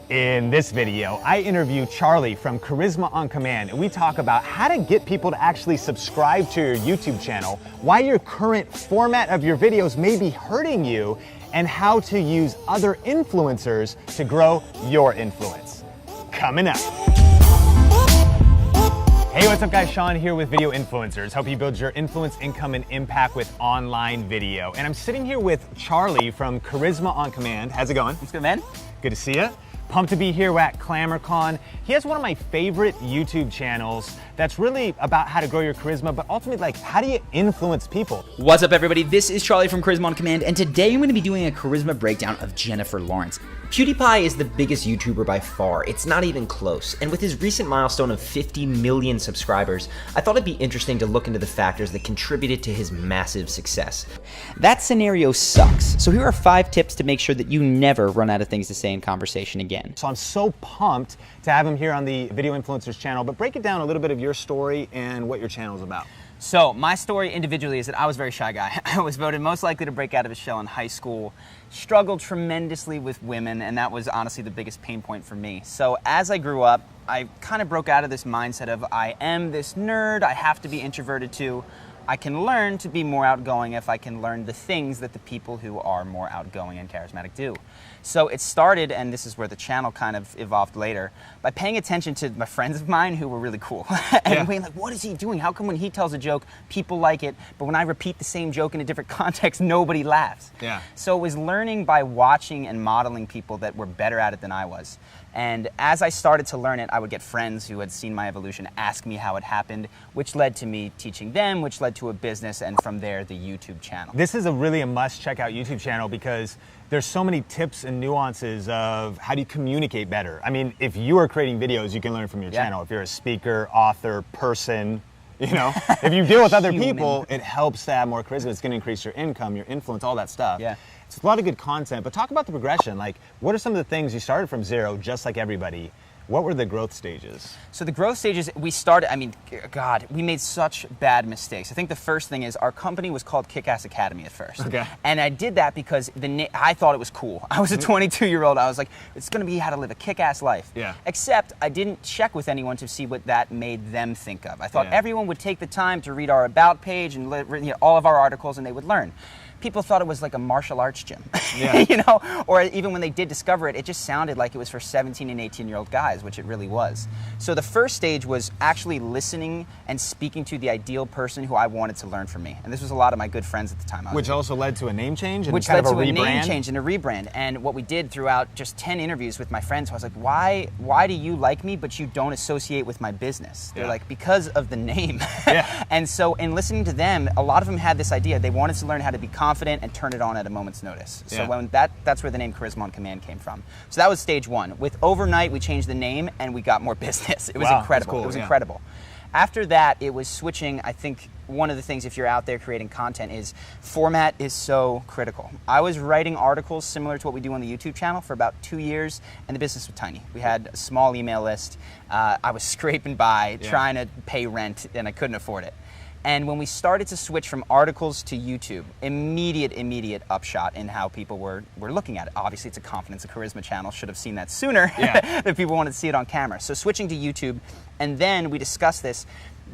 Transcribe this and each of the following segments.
In this video, I interview Charlie from Charisma on Command, and we talk about how to get people to actually subscribe to your YouTube channel, why your current format of your videos may be hurting you, and how to use other influencers to grow your influence. Coming up. Hey, what's up guys? Sean here with Video Influencers. Hope you build your influence, income, and impact with online video. And I'm sitting here with Charlie from Charisma on Command. How's it going? It's good, man. Good to see you. Pumped to be here at ClamorCon. He has one of my favorite YouTube channels that's really about how to grow your charisma, but ultimately, like, how do you influence people? What's up, everybody? This is Charlie from Charisma on Command, and today I'm going to be doing a charisma breakdown of Jennifer Lawrence. PewDiePie is the biggest YouTuber by far. It's not even close. And with his recent milestone of 50 million subscribers, I thought it'd be interesting to look into the factors that contributed to his massive success. That scenario sucks. So here are 5 tips to make sure that you never run out of things to say in conversation again. So I'm so pumped to have him here on the Video Influencers channel, but break it down a little bit of your story and what your channel is about. So my story individually is that I was a very shy guy. I was voted most likely to break out of his shell in high school, struggled tremendously with women, and that was honestly the biggest pain point for me. So as I grew up, I kind of broke out of this mindset of I am this nerd, I have to be introverted too. I can learn to be more outgoing if I can learn the things that the people who are more outgoing and charismatic do. So it started, and this is where the channel kind of evolved later, by paying attention to my friends of mine who were really cool. And being like, what is he doing? How come when he tells a joke, people like it, but when I repeat the same joke in a different context, nobody laughs? Yeah. So it was learning by watching and modeling people that were better at it than I was. And as I started to learn it, I would get friends who had seen my evolution ask me how it happened, which led to me teaching them, which led to a business, and from there, the YouTube channel. This is really a must check out YouTube channel because there's so many tips and nuances of how do you communicate better. I mean, if you are creating videos, you can learn from your channel. If you're a speaker, author, person, you know, if you deal with other people, it helps to have more charisma. It's going to increase your income, your influence, all that stuff. Yeah. It's a lot of good content, but talk about the progression. Like, what are some of the things you started from zero, just like everybody? What were the growth stages? So the growth stages, we started, I mean, God, we made such bad mistakes. I think the first thing is our company was called Kick-Ass Academy at first. Okay. And I did that because I thought it was cool. I was a 22-year-old. I was like, it's going to be how to live a kick-ass life. Yeah. Except I didn't check with anyone to see what that made them think of. I thought everyone would take the time to read our About page and all of our articles, and they would learn. People thought it was like a martial arts gym, you know, or even when they did discover it, it just sounded like it was for 17 and 18-year-old guys, which it really was. So the first stage was actually listening and speaking to the ideal person who I wanted to learn from me. And this was a lot of my good friends at the time. Which also led to a name change and which kind led of a to a rebrand? name change and a rebrand. And what we did throughout just 10 interviews with my friends, I was like, why do you like me, but you don't associate with my business? They're like, because of the name. And so in listening to them, a lot of them had this idea. They wanted to learn how to be confident and turn it on at a moment's notice. So when that's where the name Charisma on Command came from. So that was stage one. With overnight, we changed the name and we got more business. It was incredible. Cool. It was incredible. After that, it was switching. I think one of the things, if you're out there creating content, is format is so critical. I was writing articles similar to what we do on the YouTube channel for about 2 years, and the business was tiny. We had a small email list. I was scraping by, trying to pay rent, and I couldn't afford it. And when we started to switch from articles to YouTube, immediate upshot in how people were looking at it. Obviously, it's a confidence and charisma channel. Should have seen that sooner that people wanted to see it on camera. So switching to YouTube, and then we discussed this.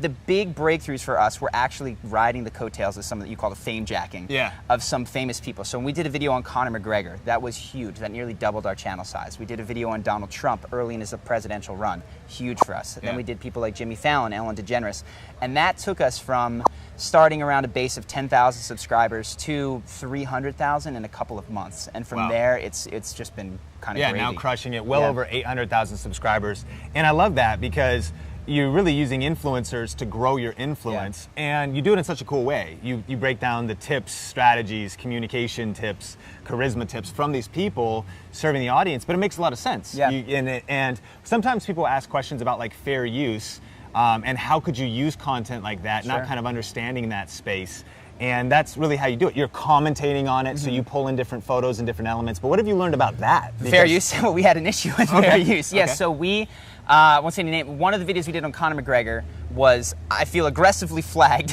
The big breakthroughs for us were actually riding the coattails of some that you call the fame jacking of some famous people. So when we did a video on Conor McGregor, that was huge. That nearly doubled our channel size. We did a video on Donald Trump early in his presidential run. Huge for us. Then we did people like Jimmy Fallon, Ellen DeGeneres. And that took us from starting around a base of 10,000 subscribers to 300,000 in a couple of months. And from there, it's just been kind of crazy. Now crushing it, well over 800,000 subscribers. And I love that because you're really using influencers to grow your influence, and you do it in such a cool way. You break down the tips, strategies, communication tips, charisma tips from these people serving the audience, but it makes a lot of sense. And sometimes people ask questions about like fair use, and how could you use content like that, not kind of understanding that space. And that's really how you do it. You're commentating on it, so you pull in different photos and different elements. But what have you learned about that? Fair use? We had an issue with fair use. So we, I won't say any name, one of the videos we did on Conor McGregor, was, I feel, aggressively flagged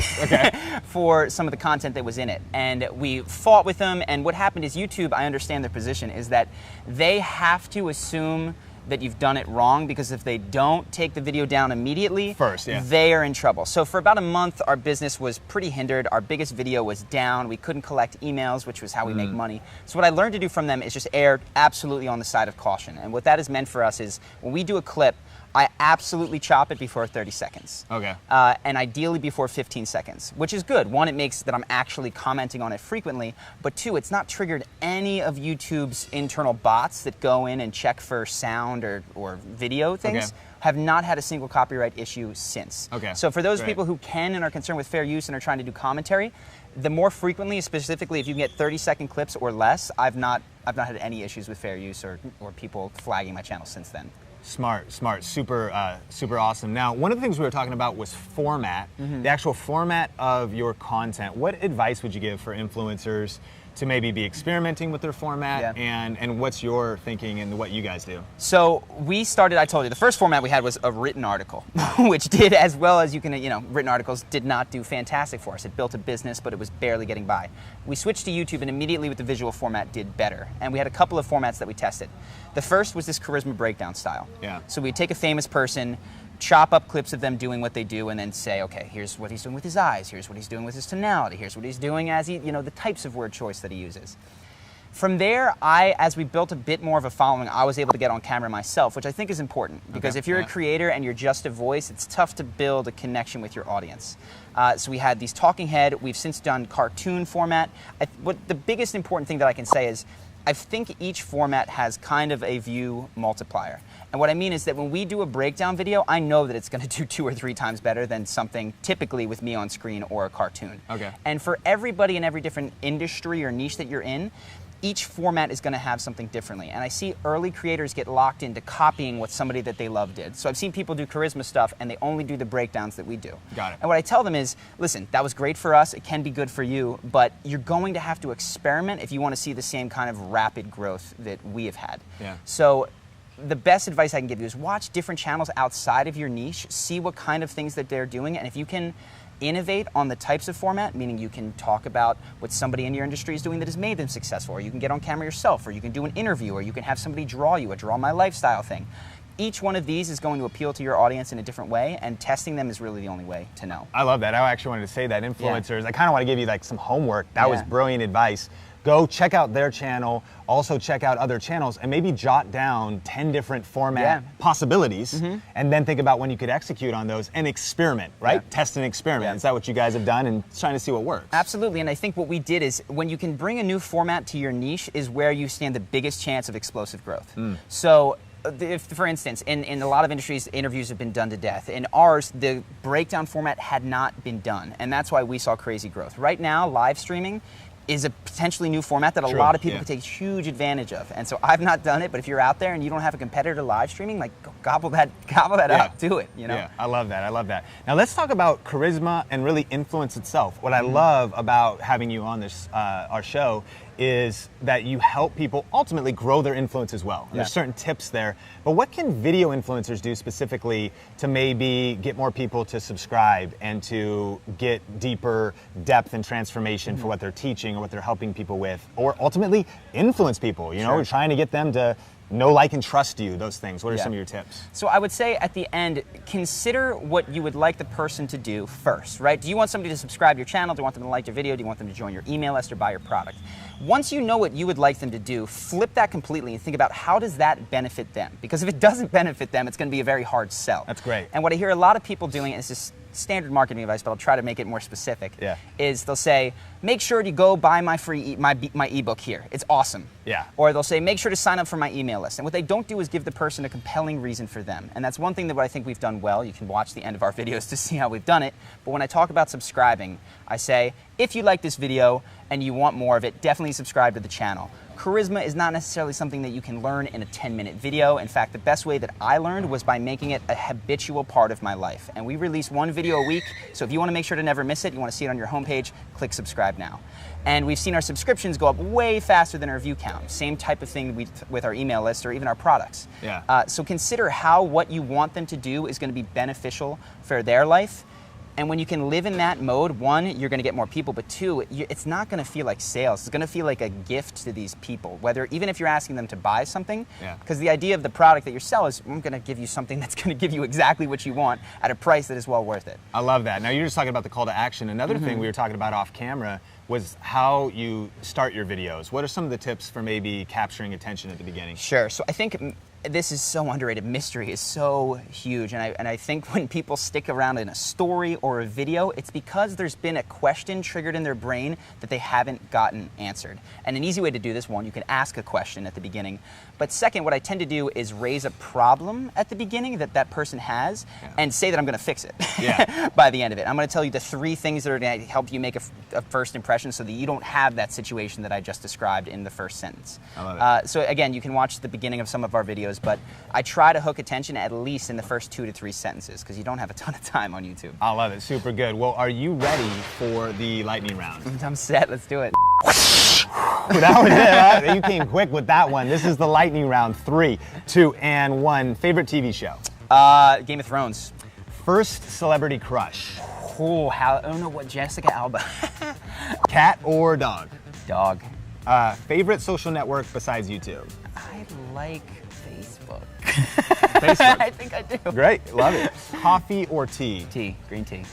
for some of the content that was in it. And we fought with them, and what happened is YouTube, I understand their position, is that they have to assume that you've done it wrong, because if they don't take the video down immediately, they are in trouble. So for about a month, our business was pretty hindered. Our biggest video was down. We couldn't collect emails, which was how we make money. So what I learned to do from them is just err absolutely on the side of caution. And what that has meant for us is when we do a clip, I absolutely chop it before 30 seconds. And ideally before 15 seconds, which is good. One, it makes that I'm actually commenting on it frequently, but two, it's not triggered any of YouTube's internal bots that go in and check for sound or video things. Have not had a single copyright issue since. So for those people who can and are concerned with fair use and are trying to do commentary, the more frequently, specifically if you can get 30-second clips or less, I've not had any issues with fair use or people flagging my channel since then. Smart, super awesome. Now, one of the things we were talking about was format, the actual format of your content. What advice would you give for influencers to maybe be experimenting with their format, and what's your thinking and what you guys do? So we started, I told you, the first format we had was a written article, which did as well as you can, written articles did not do fantastic for us. It built a business, but it was barely getting by. We switched to YouTube, and immediately with the visual format did better. And we had a couple of formats that we tested. The first was this charisma breakdown style. So we'd take a famous person, chop up clips of them doing what they do, and then say, okay, here's what he's doing with his eyes, here's what he's doing with his tonality, here's what he's doing as he, the types of word choice that he uses. From there, as we built a bit more of a following, I was able to get on camera myself, which I think is important, because if you're a creator and you're just a voice, it's tough to build a connection with your audience. So we had these talking head, we've since done cartoon format. What the biggest important thing that I can say is, I think each format has kind of a view multiplier. And what I mean is that when we do a breakdown video, I know that it's going to do 2 or 3 times better than something typically with me on screen or a cartoon. And for everybody in every different industry or niche that you're in, each format is going to have something differently. And I see early creators get locked into copying what somebody that they love did. So I've seen people do charisma stuff and they only do the breakdowns that we do. And what I tell them is, listen, that was great for us, it can be good for you, but you're going to have to experiment if you want to see the same kind of rapid growth that we have had. So the best advice I can give you is watch different channels outside of your niche, see what kind of things that they're doing, and if you can innovate on the types of format, meaning you can talk about what somebody in your industry is doing that has made them successful, or you can get on camera yourself, or you can do an interview, or you can have somebody draw you, a draw my lifestyle thing. Each one of these is going to appeal to your audience in a different way, and testing them is really the only way to know. I love that. I actually wanted to say that influencers, I kind of want to give you like some homework. That was brilliant advice. Go check out their channel, also check out other channels, and maybe jot down 10 different format possibilities, and then think about when you could execute on those and experiment, right? Test and experiment. Is that what you guys have done, and trying to see what works? Absolutely, and I think what we did is, when you can bring a new format to your niche is where you stand the biggest chance of explosive growth. So, if, for instance, in a lot of industries, interviews have been done to death. In ours, the breakdown format had not been done, and that's why we saw crazy growth. Right now, live streaming is a potentially new format that a lot of people could take huge advantage of. And so I've not done it, but if you're out there and you don't have a competitor live streaming, like gobble that up, do it, Yeah, I love that. Now let's talk about charisma and really influence itself. What I love about having you on this, our show, is that you help people ultimately grow their influence as well. There's certain tips there, but what can video influencers do specifically to maybe get more people to subscribe and to get deeper depth and transformation for what they're teaching or what they're helping people with, or ultimately influence people, We're trying to get them to know, like, and trust you, those things. What are some of your tips? So I would say at the end, consider what you would like the person to do first, right? Do you want somebody to subscribe to your channel? Do you want them to like your video? Do you want them to join your email list or buy your product? Once you know what you would like them to do, flip that completely and think about how does that benefit them? Because if it doesn't benefit them, it's going to be a very hard sell. That's great. And what I hear a lot of people doing, and it's just standard marketing advice, but I'll try to make it more specific, is they'll say, make sure to go buy my free my ebook here. It's awesome. Or they'll say, make sure to sign up for my email list. And what they don't do is give the person a compelling reason for them. And that's one thing that I think we've done well. You can watch the end of our videos to see how we've done it. But when I talk about subscribing, I say, if you like this video and you want more of it, definitely subscribe to the channel. charisma is not necessarily something that you can learn in a 10-minute video. In fact, the best way that I learned was by making it a habitual part of my life. And we release one video a week, so if you want to make sure to never miss it, you want to see it on your homepage, click subscribe now. And we've seen our subscriptions go up way faster than our view count. Same type of thing with our email list or even our products. Yeah. So consider how what you want them to do is going to be beneficial for their life. And when you can live in that mode, one, you're going to get more people, but two, it's not going to feel like sales. It's going to feel like a gift to these people, even if you're asking them to buy something, because the idea of the product that you sell is, I'm going to give you something that's going to give you exactly what you want at a price that is well worth it. I love that. Now, you're just talking about the call to action. Another thing we were talking about off camera was how you start your videos. What are some of the tips for maybe capturing attention at the beginning? Sure. So I think this is so underrated. Mystery is so huge, and I think when people stick around in a story or a video, it's because there's been a question triggered in their brain that they haven't gotten answered. And an easy way to do this, one, you can ask a question at the beginning. But second, what I tend to do is raise a problem at the beginning that person has and say that I'm going to fix it by the end of it. I'm going to tell you the 3 things that are going to help you make a first impression so that you don't have that situation that I just described in the first sentence. I love it. So again, you can watch the beginning of some of our videos, but I try to hook attention at least in the first 2 to 3 sentences because you don't have a ton of time on YouTube. I love it. Super good. Well, are you ready for the lightning round? I'm set. Let's do it. That was it. Huh? You came quick with that one. This is the lightning round. 3, 2, and 1. Favorite TV show? Game of Thrones. First celebrity crush? I don't know what, Jessica Alba. Cat or dog? Dog. Favorite social network besides YouTube? I like Facebook. Facebook. I think I do. Great. Love it. Coffee or tea? Tea. Green tea.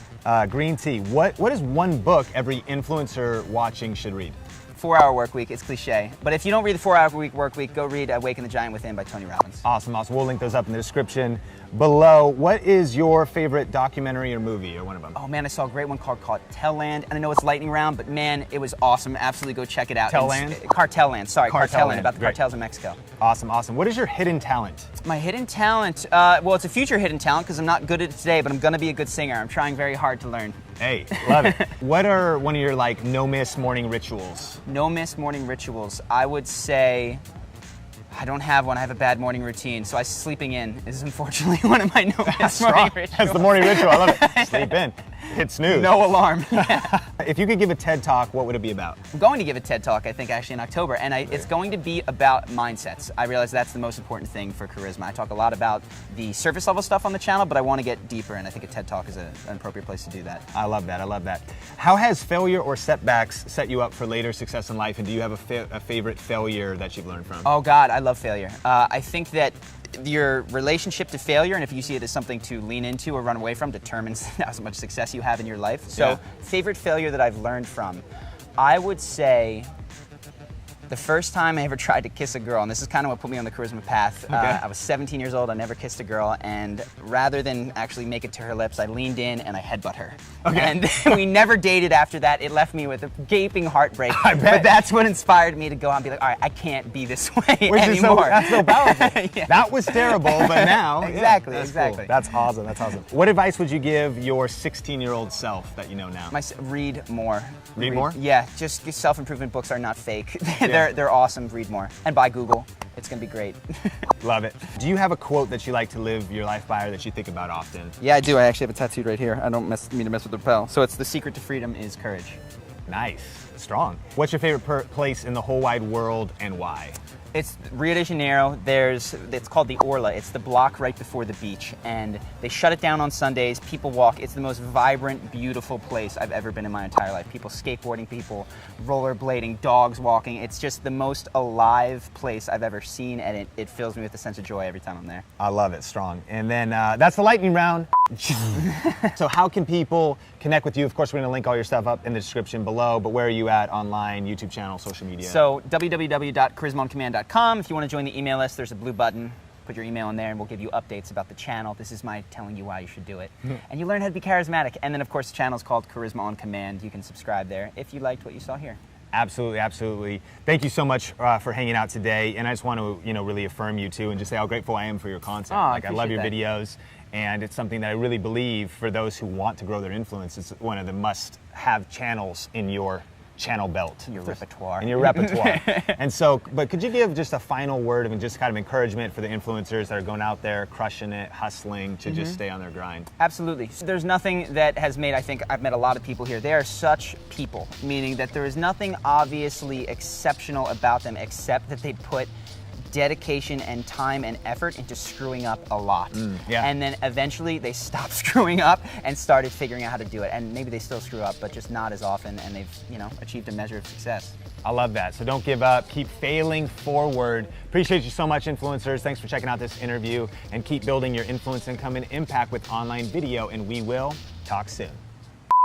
Green tea. What is one book every influencer watching should read? 4-Hour Work Week. It's cliche. But if you don't read the 4-Hour Work Week, go read Awaken the Giant Within by Tony Robbins. Awesome, awesome. We'll link those up in the description below. What is your favorite documentary or movie, or one of them? Oh man, I saw a great one called Cartel Land, and I know it's lightning round, but man, it was awesome. Absolutely go check it out. Cartel Land? Cartel Land, sorry. Cartel Land, about the Great. cartels in Mexico. Awesome, awesome. What is your hidden talent? My hidden talent, well, it's a future hidden talent because I'm not good at it today, but I'm gonna be a good singer. I'm trying very hard to learn. Hey, love it. What are one of your no-miss morning rituals? No-miss morning rituals. I would say I don't have one. I have a bad morning routine, so sleeping in is unfortunately one of my no-miss morning rituals. That's the morning ritual. I love it. Sleep in. Hit snooze. No alarm. If you could give a TED Talk, what would it be about? I'm going to give a TED Talk, I think, actually in October, and it's going to be about mindsets. I realize that's the most important thing for charisma. I talk a lot about the surface level stuff on the channel, but I want to get deeper, and I think a TED Talk is an appropriate place to do that. I love that. I love that. How has failure or setbacks set you up for later success in life, and do you have a favorite failure that you've learned from? Oh God, I love failure. I think that your relationship to failure, and if you see it as something to lean into or run away from, determines how much success you have in your life. So, favorite failure that I've learned from, I would say the first time I ever tried to kiss a girl, and this is kind of what put me on the charisma path. I was 17 years old, I never kissed a girl, and rather than actually make it to her lips, I leaned in and I headbutt her. Okay. And we never dated after that. It left me with a gaping heartbreak. I bet. But that's what inspired me to go out and be like, all right, I can't be this way anymore. That's so powerful. That was terrible, but now. Exactly, that's exactly. Cool. That's awesome, that's awesome. What advice would you give your 16-year-old self that you know now? Read more. Read more? Yeah, just self-improvement books are not fake. They're awesome. Read more. And buy Google. It's going to be great. Love it. Do you have a quote that you like to live your life by or that you think about often? Yeah, I do. I actually have it tattooed right here. I don't mean to mess with the lapel. So it's the secret to freedom is courage. Nice. Strong. What's your favorite place in the whole wide world and why? It's Rio de Janeiro. It's called the Orla. It's the block right before the beach, and they shut it down on Sundays. People walk. It's the most vibrant, beautiful place I've ever been in my entire life. People skateboarding, people rollerblading, dogs walking. It's just the most alive place I've ever seen, and it fills me with a sense of joy every time I'm there. I love it. Strong. And then that's the lightning round. So how can people connect with you? Of course, we're going to link all your stuff up in the description below, but where are you at online, YouTube channel, social media? So www.charismaoncommand.com. If you want to join the email list, there's a blue button. Put your email in there and we'll give you updates about the channel. This is my telling you why you should do it. And you learn how to be charismatic. And then of course the channel is called Charisma on Command. You can subscribe there if you liked what you saw here. Absolutely, absolutely. Thank you so much for hanging out today. And I just want to, really affirm you too and just say how grateful I am for your content. Oh, I love your videos, and it's something that I really believe for those who want to grow their influence. It's one of the must-have channels in your channel belt. Your repertoire. In your repertoire. And so, but could you give just a final word of just kind of encouragement for the influencers that are going out there, crushing it, hustling to just stay on their grind? Absolutely. There's nothing that has made, I think, I've met a lot of people here. They are such people, meaning that there is nothing obviously exceptional about them except that they put dedication and time and effort into screwing up a lot. And then eventually they stopped screwing up and started figuring out how to do it. And maybe they still screw up, but just not as often, and they've, you know, achieved a measure of success. I love that. So don't give up, keep failing forward. Appreciate you so much, influencers. Thanks for checking out this interview, and keep building your influence, income, and impact with online video, and we will talk soon.